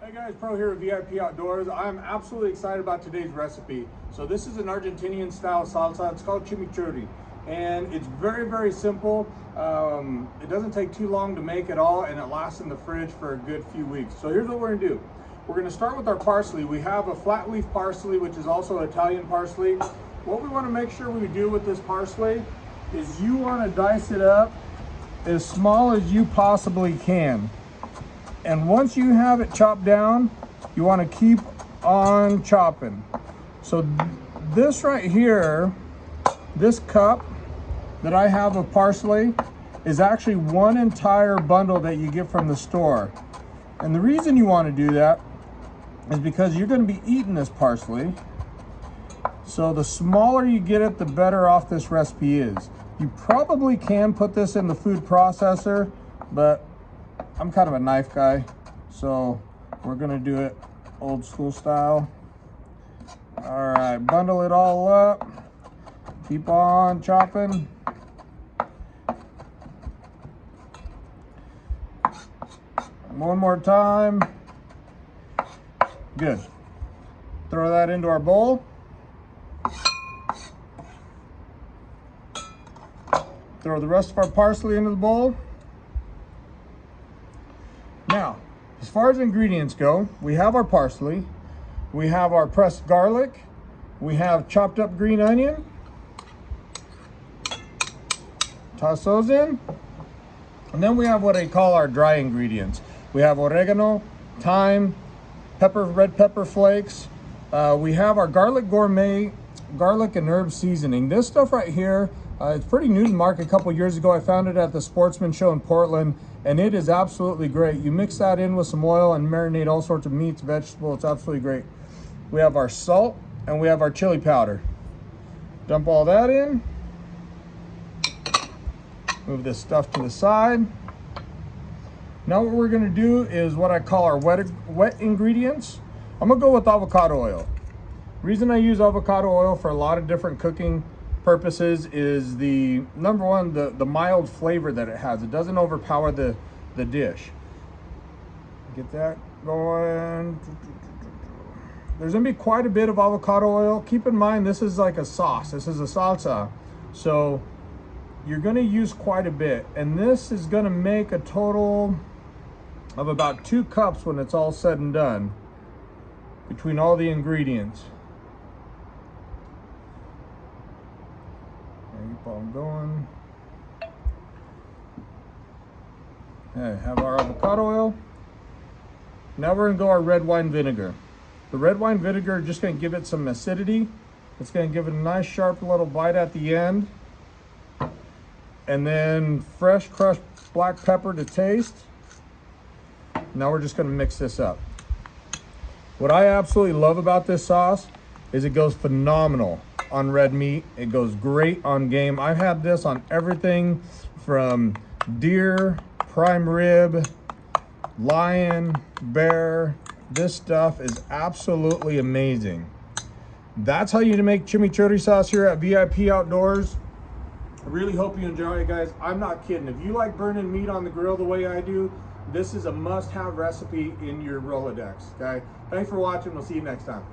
Hey guys, Pro here at VIP Outdoors. I'm absolutely excited about today's recipe. So this is an Argentinian style salsa. It's called chimichurri. And it's very, very simple. It doesn't take too long to make at all, and it lasts in the fridge for a good few weeks. So here's what we're gonna do. We're gonna start with our parsley. We have a flat leaf parsley, which is also Italian parsley. What we wanna make sure we do with this parsley is you wanna dice it up as small as you possibly can. And once you have it chopped down, you want to keep on chopping. So this right here, this cup that I have of parsley is actually one entire bundle that you get from the store. And the reason you want to do that is because you're going to be eating this parsley. So the smaller you get it, the better off this recipe is. You probably can put this in the food processor, but I'm kind of a knife guy, so we're gonna do it old school style. All right, bundle it all up. Keep on chopping. One more time. Good. Throw that into our bowl. Throw the rest of our parsley into the bowl. Now, as far as ingredients go, we have our parsley, we have our pressed garlic, we have chopped up green onion. Toss those in. And then we have what I call our dry ingredients. We have oregano, thyme, red pepper flakes. We have our garlic gourmet, garlic and herb seasoning. This stuff right here, it's pretty new to the market. A couple years ago, I found it at the Sportsman Show in Portland, and it is absolutely great. You mix that in with some oil and marinate all sorts of meats, vegetables. It's absolutely great. We have our salt and we have our chili powder. Dump all that in. Move this stuff to the side. Now what we're gonna do is what I call our wet ingredients. I'm gonna go with avocado oil. Reason I use avocado oil for a lot of different cooking purposes is the number one, the mild flavor that it has. It doesn't overpower the dish. Get that going. There's gonna be quite a bit of avocado oil. Keep in mind, this is like a sauce. This is a salsa. So you're gonna use quite a bit. And this is gonna make a total of about 2 cups when it's all said and done between all the ingredients. Keep on going. Okay, have our avocado oil. Now we're gonna go our red wine vinegar. The red wine vinegar is just gonna give it some acidity. It's gonna give it a nice sharp little bite at the end. And then fresh crushed black pepper to taste. Now we're just gonna mix this up. What I absolutely love about this sauce is it goes phenomenal on red meat. It goes great on game. I've had this on everything from deer, prime rib, lion, bear. This stuff is absolutely amazing. That's how you make chimichurri sauce here at VIP Outdoors. I really hope you enjoy it, guys. I'm not kidding. If you like burning meat on the grill the way I do, this is a must-have recipe in your Rolodex, okay? Thanks for watching. We'll see you next time.